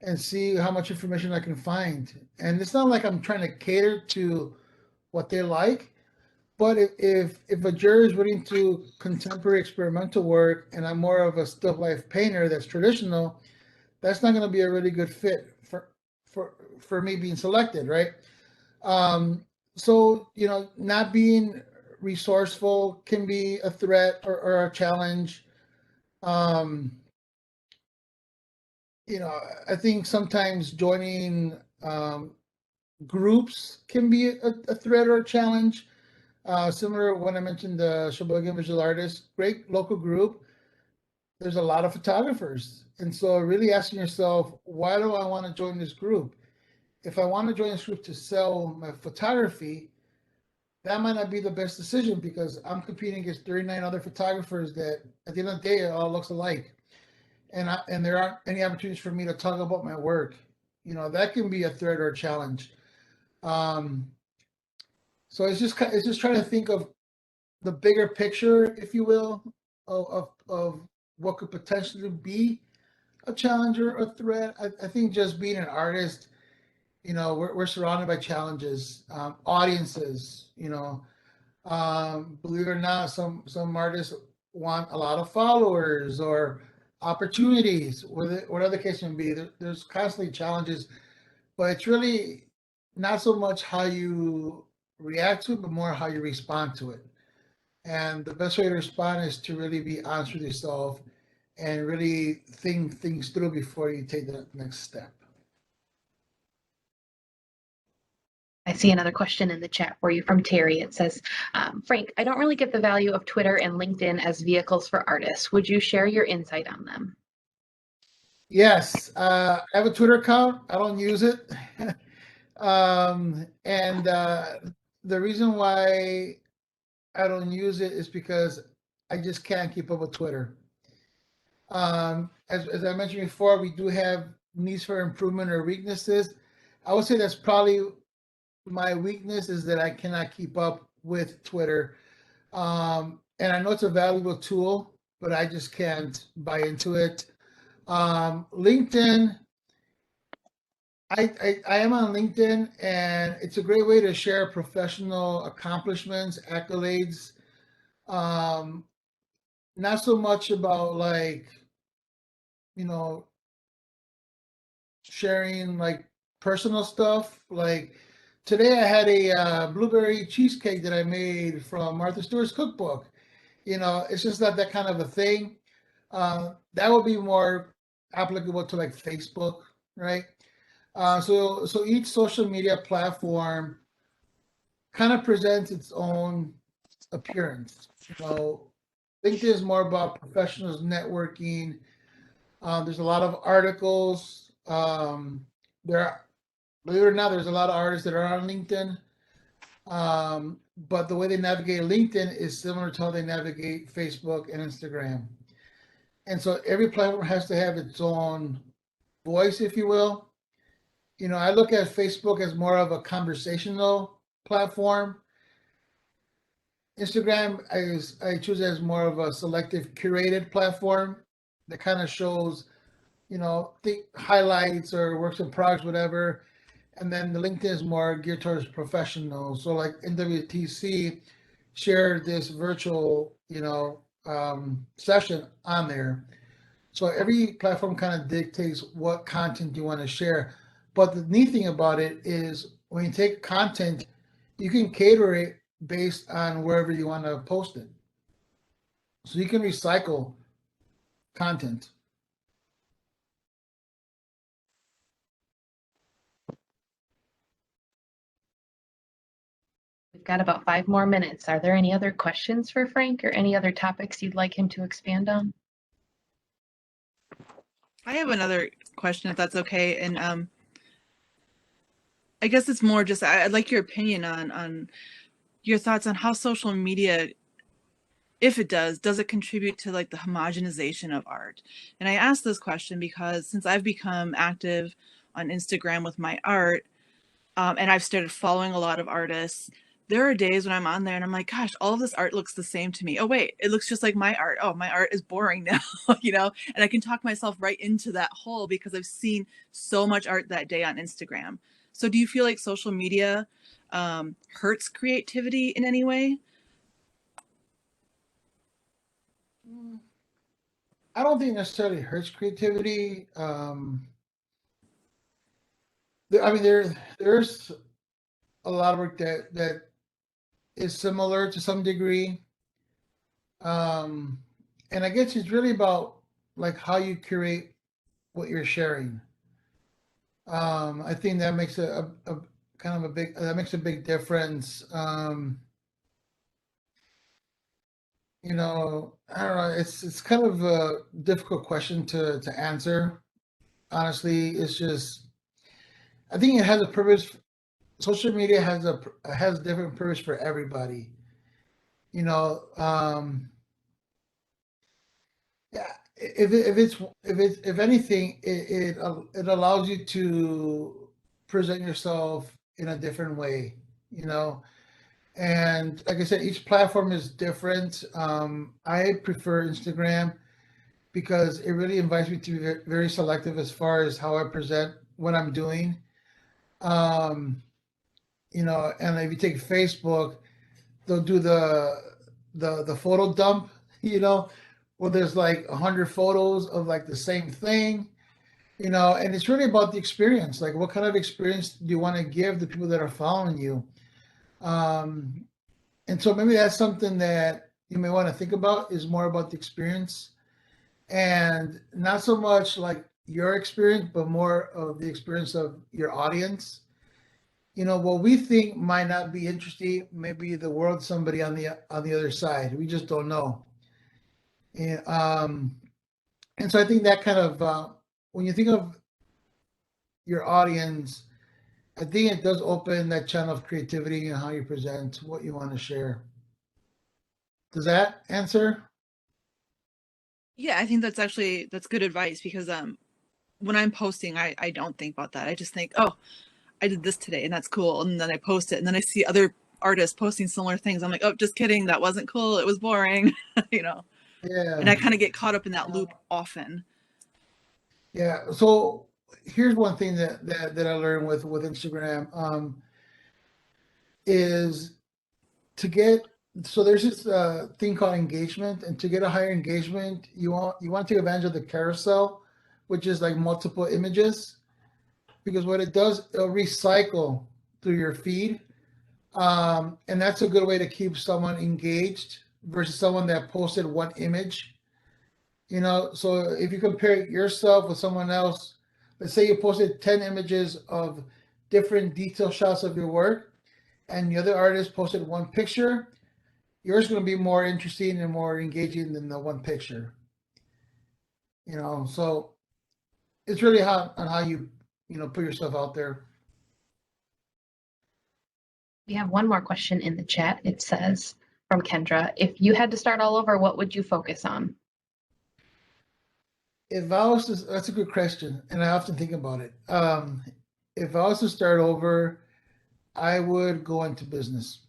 [SPEAKER 2] and see how much information I can find. And it's not like I'm trying to cater to what they like, but if a juror is willing to contemporary experimental work and I'm more of a still life painter that's traditional, that's not going to be a really good fit for me being selected, right? So you know, not being resourceful can be a threat or a challenge. Um, you know, I think sometimes joining Groups can be a threat or a challenge. Similar when I mentioned the Sheboygan Visual Artists, great local group. There's a lot of photographers. And so really asking yourself, why do I want to join this group? If I want to join this group to sell my photography, that might not be the best decision because I'm competing against 39 other photographers that at the end of the day, it all looks alike. And there aren't any opportunities for me to talk about my work. You know, that can be a threat or a challenge. So it's just trying to think of the bigger picture, if you will, of what could potentially be a challenge or a threat. I think just being an artist, you know, we're surrounded by challenges, audiences, you know. Believe it or not, some artists want a lot of followers or opportunities, whatever the case may be. There's constantly challenges, but it's really not so much how you react to it, but more how you respond to it. And the best way to respond is to really be honest with yourself and really think things through before you take the next step.
[SPEAKER 1] I see another question in the chat for you from Terry. It says, Frank, I don't really get the value of Twitter and LinkedIn as vehicles for artists. Would you share your insight on them?
[SPEAKER 2] Yes, I have a Twitter account. I don't use it. And the reason why I don't use it is because I just can't keep up with Twitter. As I mentioned before, we do have needs for improvement or weaknesses. I would say that's probably my weakness is that I cannot keep up with Twitter. And I know it's a valuable tool, but I just can't buy into it. LinkedIn, I am on LinkedIn, and it's a great way to share professional accomplishments, accolades. Not so much about like, you know, sharing like personal stuff. Like today, I had a blueberry cheesecake that I made from Martha Stewart's cookbook. You know, it's just not that kind of a thing. That would be more applicable to like Facebook, right? So each social media platform kind of presents its own appearance. You know, LinkedIn is more about professionals networking. There's a lot of articles. There are, believe it or not, there's a lot of artists that are on LinkedIn. But the way they navigate LinkedIn is similar to how they navigate Facebook and Instagram. And so every platform has to have its own voice, if you will. You know, I look at Facebook as more of a conversational platform. Instagram, I choose as more of a selective curated platform that kind of shows, you know, the highlights or works in progress, whatever. And then the LinkedIn is more geared towards professionals. So like NWTC shared this virtual, you know, session on there. So every platform kind of dictates what content you want to share. But the neat thing about it is when you take content, you can cater it based on wherever you want to post it. So you can recycle content.
[SPEAKER 1] We've got about 5 more minutes. Are there any other questions for Frank or any other topics you'd like him to expand on?
[SPEAKER 7] I have another question, if that's okay. And I guess it's more just, I'd like your opinion on your thoughts on how social media, if it does it contribute to like the homogenization of art? And I ask this question because since I've become active on Instagram with my art, and I've started following a lot of artists, there are days when I'm on there and I'm like, gosh, all of this art looks the same to me. Oh, wait, it looks just like my art. Oh, my art is boring now, you know? And I can talk myself right into that hole because I've seen so much art that day on Instagram. So do you feel like social media hurts creativity in any way?
[SPEAKER 2] I don't think it necessarily hurts creativity. I mean, there's a lot of work that is similar to some degree. And I guess it's really about like how you curate what you're sharing. I think that makes a kind of that makes a big difference. You know, I don't know. It's kind of a difficult question to answer. Honestly, it's just I think it has a purpose. Social media has different purpose for everybody. You know, yeah. If anything, it allows you to present yourself in a different way. You know, and like I said, each platform is different. I prefer Instagram because it really invites me to be very selective as far as how I present what I'm doing. Um, you know, and if you take Facebook, they'll do the photo dump, you know, where there's like 100 photos of like the same thing, you know, and it's really about the experience. Like, what kind of experience do you want to give the people that are following you? Um, and so maybe that's something that you may want to think about is more about the experience and not so much like your experience, but more of the experience of your audience. You know, what we think might not be interesting, maybe the world somebody on the other side. We just don't know. And and so I think that kind of when you think of your audience, I think it does open that channel of creativity and how you present what you want to share. Does that answer?
[SPEAKER 7] Yeah, I think that's good advice because when I'm posting, I don't think about that. I just think, oh, I did this today and that's cool. And then I post it and then I see other artists posting similar things. I'm like, oh, just kidding. That wasn't cool. It was boring, you know. And
[SPEAKER 2] Yeah.
[SPEAKER 7] I kind of get caught up in that loop often.
[SPEAKER 2] Yeah. So here's one thing that I learned with Instagram is to get so there's this thing called engagement, and to get a higher engagement, you want to take advantage of the carousel, which is like multiple images, because what it does, it'll recycle through your feed, and that's a good way to keep someone engaged versus someone that posted one image. You know, so if you compare yourself with someone else, let's say you posted 10 images of different detail shots of your work, and the other artist posted one picture, yours is going to be more interesting and more engaging than the one picture. You know, so it's really on how you know put yourself out there.
[SPEAKER 1] We have one more question in the chat. It says from Kendra, if you had to start all over, what would you focus on?
[SPEAKER 2] If I was to, that's a good question, and I often think about it. If I was to start over, I would go into business.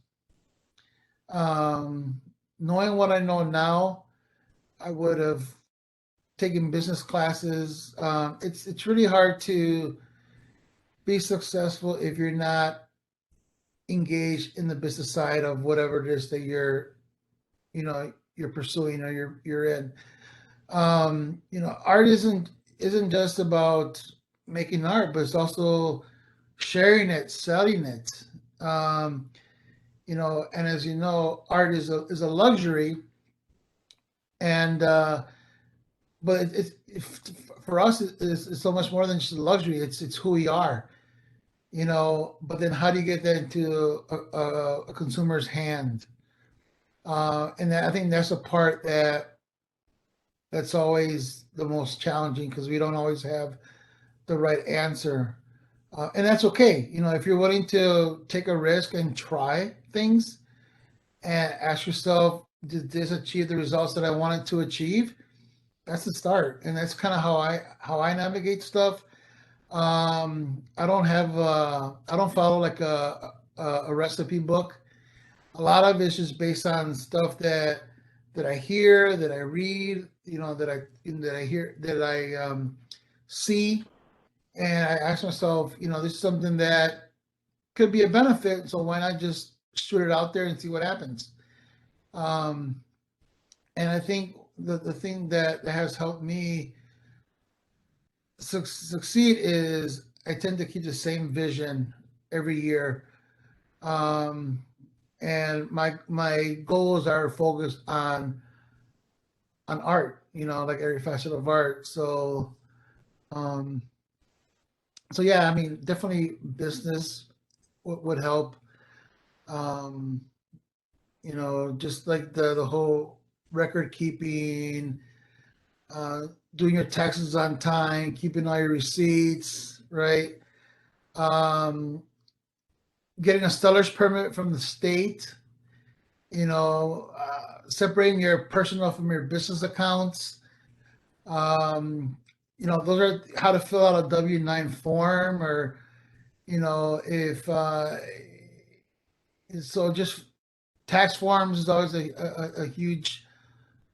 [SPEAKER 2] Um, Knowing what I know now, I would have taken business classes. It's really hard to be successful if you're not engaged in the business side of whatever it is that you're pursuing or you're in. You know, art isn't just about making art, but it's also sharing it, selling it. Um, you know, and as you know, art is a luxury, and but for us, it's so much more than just a luxury. It's who we are, you know. But then, how do you get that into a consumer's hand? And I think that's a part that's always the most challenging because we don't always have the right answer. And that's okay. You know, if you're willing to take a risk and try things and ask yourself, did this achieve the results that I wanted to achieve? That's the start. And that's kind of how I navigate stuff. I don't follow like a recipe book. A lot of it's just based on stuff that I hear, that I read, you know, that I hear, that I see, and I ask myself, you know, this is something that could be a benefit, so why not just shoot it out there and see what happens? Um, and I think the thing that has helped me succeed is I tend to keep the same vision every year. Um, and my goals are focused on art, you know, like every facet of art. So um, So yeah, I mean, definitely business would help. Um, you know, just like the whole record keeping, uh, doing your taxes on time, keeping all your receipts, right? Um, getting a seller's permit from the state, you know, separating your personal from your business accounts. Um, you know, those are how to fill out a W-9 form, or, you know, if, so just tax forms is always a huge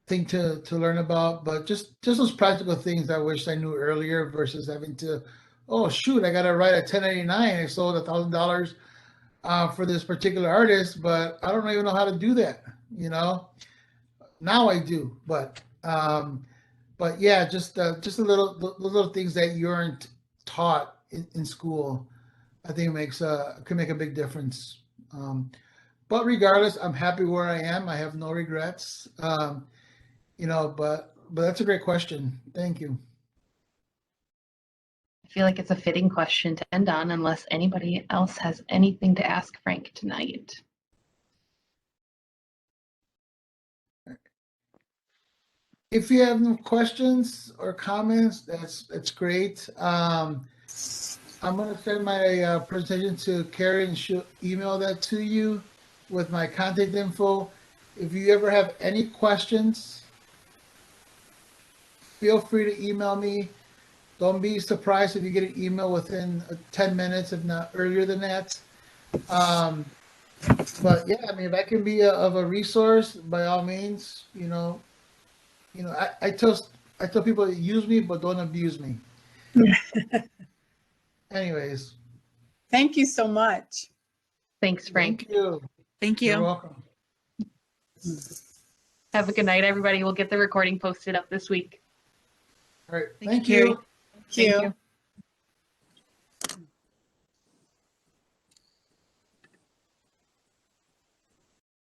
[SPEAKER 2] thing to learn about, but just those practical things I wish I knew earlier versus having to, oh shoot, I got to write a 1099. I sold $1,000 for this particular artist, but I don't even know how to do that. You know, now I do, but yeah, just a little the little things that you aren't taught in school, I think could make a big difference. But regardless, I'm happy where I am. I have no regrets. You know, but that's a great question. Thank you.
[SPEAKER 1] I feel like it's a fitting question to end on unless anybody else has anything to ask Frank tonight.
[SPEAKER 2] If you have no questions or comments, that's great. I'm going to send my presentation to Carrie, and she'll email that to you with my contact info. If you ever have any questions, feel free to email me. Don't be surprised if you get an email within 10 minutes, if not earlier than that. But yeah, I mean, if I can be of a resource, by all means, I tell people to use me, but don't abuse me. Anyways.
[SPEAKER 3] Thank you so much.
[SPEAKER 1] Thanks, Frank.
[SPEAKER 2] Thank you.
[SPEAKER 7] Thank you.
[SPEAKER 2] You're welcome.
[SPEAKER 1] Have a good night, everybody. We'll get the recording posted up this week.
[SPEAKER 2] All right.
[SPEAKER 7] Thank
[SPEAKER 2] Thank
[SPEAKER 7] you, Carrie.
[SPEAKER 2] you.
[SPEAKER 3] Thank you.
[SPEAKER 1] Thank you.